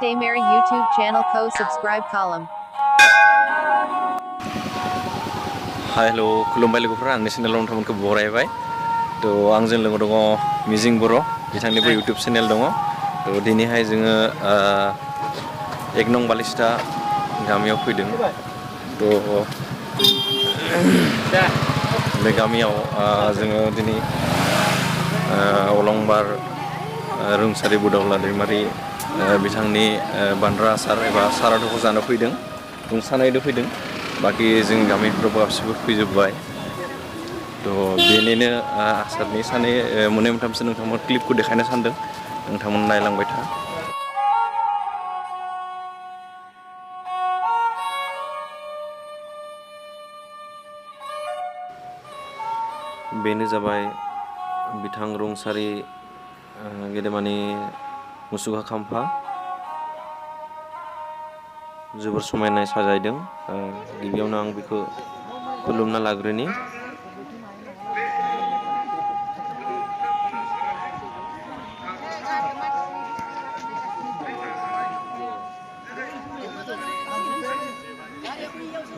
Daimary YouTube channel ko subscribe column. Hello, खुलुमबाय लोगोफोरा आंनि चेनेलाव नोंथांमोनखौ बरायबाय तो आंजों लोगो दङ मिजिं बर' बिथांनिबो इउटिउब चेनेल दङ तो दिनैहाय जोङो 1 नं बालिस्ता गामियाव फैदों तो बे गामियाव जोङो दिनै अलंबार रुंसारि बुदावला दैमारि बिथांनि बान्द्रा आसार एबा सारादुखौ जानो फैदों रुंसानायदो फैदों बाखि जों गामिफोराव गासिबो फैजोबबाय तो बेनिनो आसारनि सानै मोननै मोनथामसो नोंथांमोन क्लिपखौ देखायनो सानदों नोंथांमोन नायलांबाय था बेनो जाबाय बिथां रुंसारि गेदेमानि मुसुखा खाम्फा जोबोर समायनाय साजायदों गिबियावनो आं बेखौ खुलुमना लाग्रोनि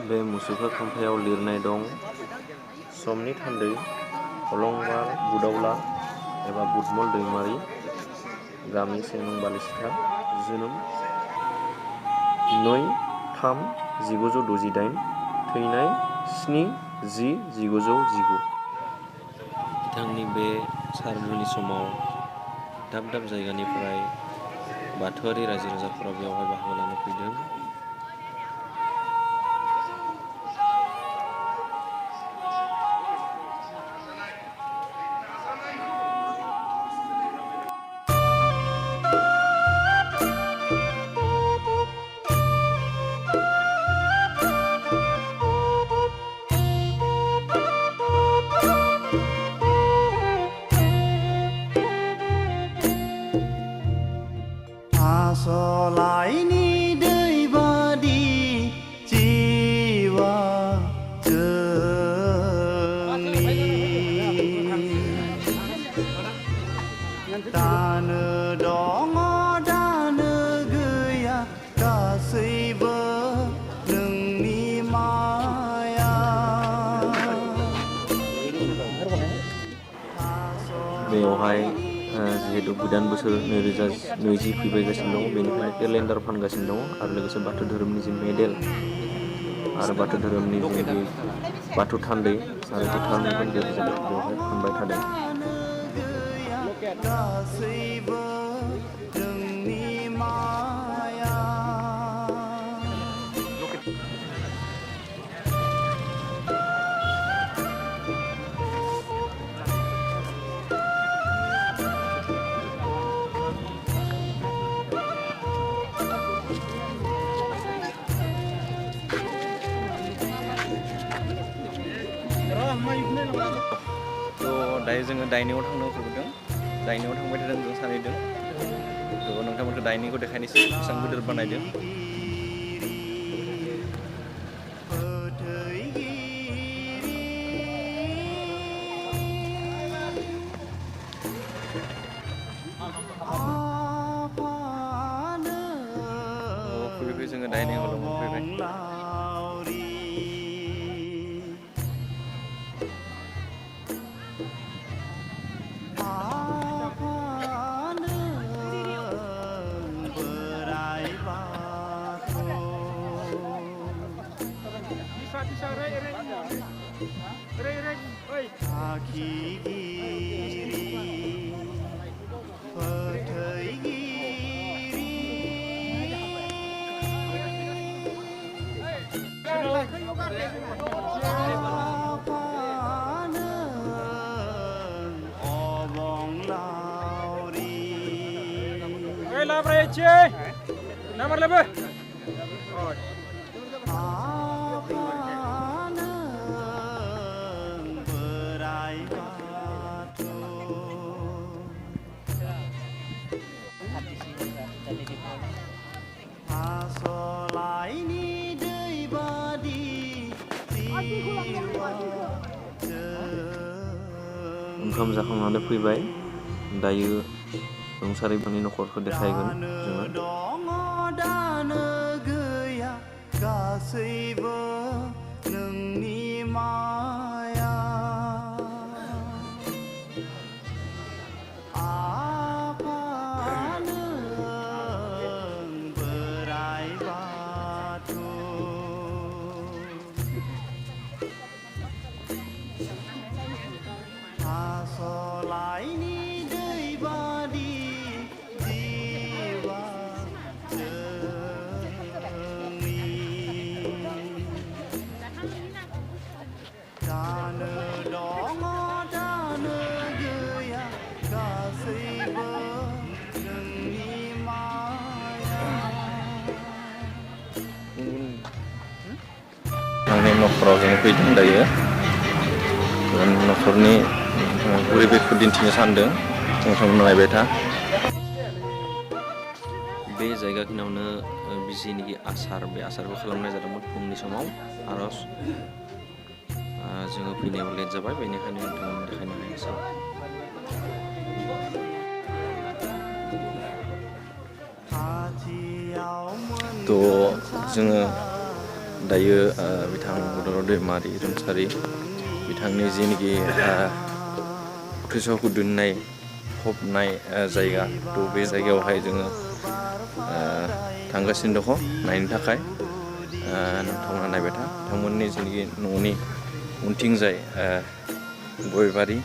बे मुसुखा खाम्फायाव लिरनाय दं समनि थान्दै अलंबार बुदावला एबा बुदमल दैमारि गामि 1 नं बालिस्ता जोनोम 2-3-1968 थैनाय 7-10-1919 बिथांनि बे सारादुनि समाव दाब दाब जायगानिफ्राय बाथौआरि रायजो राजाफोरा बेवहाय बाहागो लानो फैदों Solaini deibadi jiwa jeni dano dongo dano gaya gasaibo nोंनि माया बेवहाय जिहेतु गोदान बोसोर 2020 फैबायगासिनो दङ बेनिखायनो केलेन्डार फानगासिनो दङ आरो लोगोसे बाथौ धोरोमनि जि मेडेल आरो बाथौ धोरोमनि जोंनि बाथौ थान्दै आरो गोथार मन्दिर बेवहाय फानबाय थादों तो दायो जोङो डाइनिंआव थांनो ओंखारबोदों डाइनिंआव थांबाय थादों जों सानैदों तो नोंथांमोनखौ डाइनिंखौ देखायनोसै बेसेबां गिदिर बानायदों फैबाय जोङो डाइनिं हलाव मोनफैबाय Nomor lebih. ओंखाम जाखांनानै फैबाय दायो रुंसारिफोरनि न'खरखौ देखायगोन जोङो गासैबो नोंनि माया आफा नों बोराइ बाथौ आसलाइनि दै बादि जिउआ जोंनि दानो दङ दानो गैया गासैबो नोंनि माया आंनि न'खराव जों फैदों दायो न'खरनि परिबेखखौ दिन्थिनो सानदों नोंथांमोना नायबाय था बे जायगाखिनियावनो जिनिखि आसार बे आसारखौ खालामनाय जादोंमोन फुंनि समाव आर'ज जोङो फैनायाव लेट जाबाय बेनिखायनो नोंथांमोननो देखायनो हायासै थ' जोङो दायो बिथां बुदावला दैमारि रुंसारि बिथांनि जिनिखि उथ्रिसारखौ दोननाय फबनाय जायगा थ' बे जायगायावहाय जोङो थांगासिनो दङ नायनो थाखाय नोंथांमोना नायबाय था बिथांमोननि जिनिखि न'नि उनथिंजाय गयबारि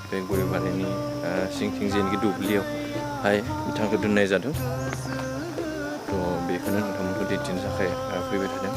बे गयबारिनि सिंथिं जिनिखि दुब्लियावहाय बिथांखौ दोननाय जादों थ' बेखौनो नोंथांमोनखौ दिन्थिनो थाखाय फैबाय थादों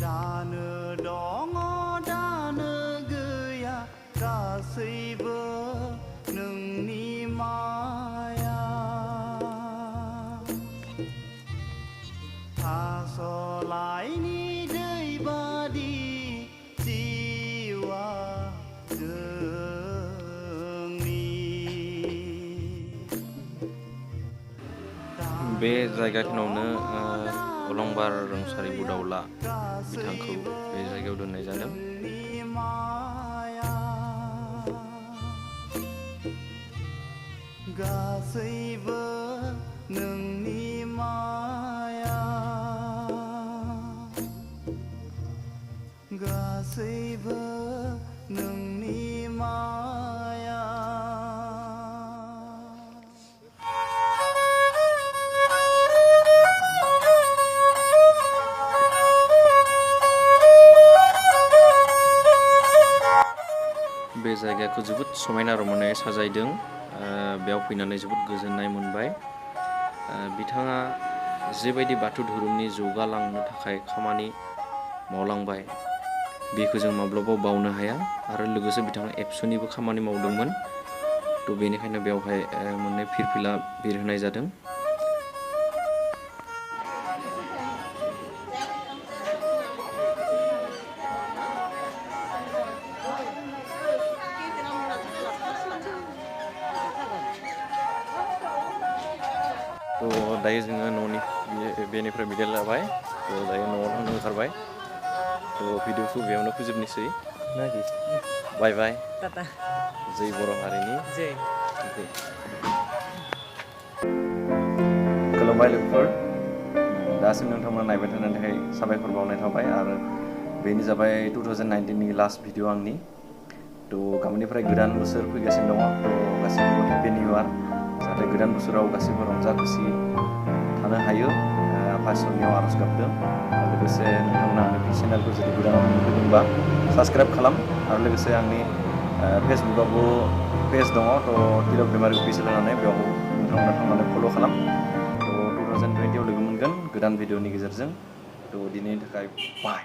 दानो दङ दानो गैया गासैबो नोंनि माया आसलाइनि दै बादि जिउआ जोंनि बे जायगाखिनियावनो अलंबार रुंसारि बुदावला बिथांखौ बे जायगायाव दोननाय जादों गासैबो नोंनि माया गासैबो नोंनि माया बे जायगाखौ जोबोद समायना रमायनायै साजायदों बेयाव फैनानै जोबोद गोजोननाय मोनबाय बिथाङा जेबायदि बाथौ धोरोमनि जौगालांनो थाखाय खामानि मावलांबाय बेखौ जों माब्लाबाबो बावनो हाया आरो लोगोसे बिथाङा एबसुनिबो खामानि मावदोंमोन थ' बेनिखायनो बेवहाय मोननै फिरफिला बिरहोनाय जादों थ' दायो जोङो न'नि बेनिफ्राय बिदाय लाबाय थ' दायो न'आव थांनो ओंखारबाय थ' भिडिअखौ बेयावनो फोजोबनोसै बाय बाय जै बर' हारिनि जै खुलुमबाय लोगोफोर दासिम नोंथांमोना नायबाय थानायनि थाखाय साबायखर बावनाय थाबाय आरो बेनो जाबाय 2019नि लास्ट भिडिअ आंनि थ' गाबोननिफ्राय गोदान बोसोर फैगासिनो दङ थ' गासिबो हेपि निउ इयार जाहाथे गोदान बोसोराव गासिबो रंजा खुसि थानो हायो आफा इसोरनियाव आर'ज गाबदों लोगोसे नोंथांमोना आंनि चेनेलखौ जुदि गोदानाव फैदोंबा साबस्क्राइब खालाम आरो लोगोसे आंनि फेसबुकआवबो पेज दङ थ' तिलक दैमारि अफिसियेल होननानै बेयाव नोंथांमोना थांनानै फल' खालाम थ' 2020 आव लोगो मोनगोन गोदान भिडिअनि गेजेरजों थ' दिनैनि थाखाय बाय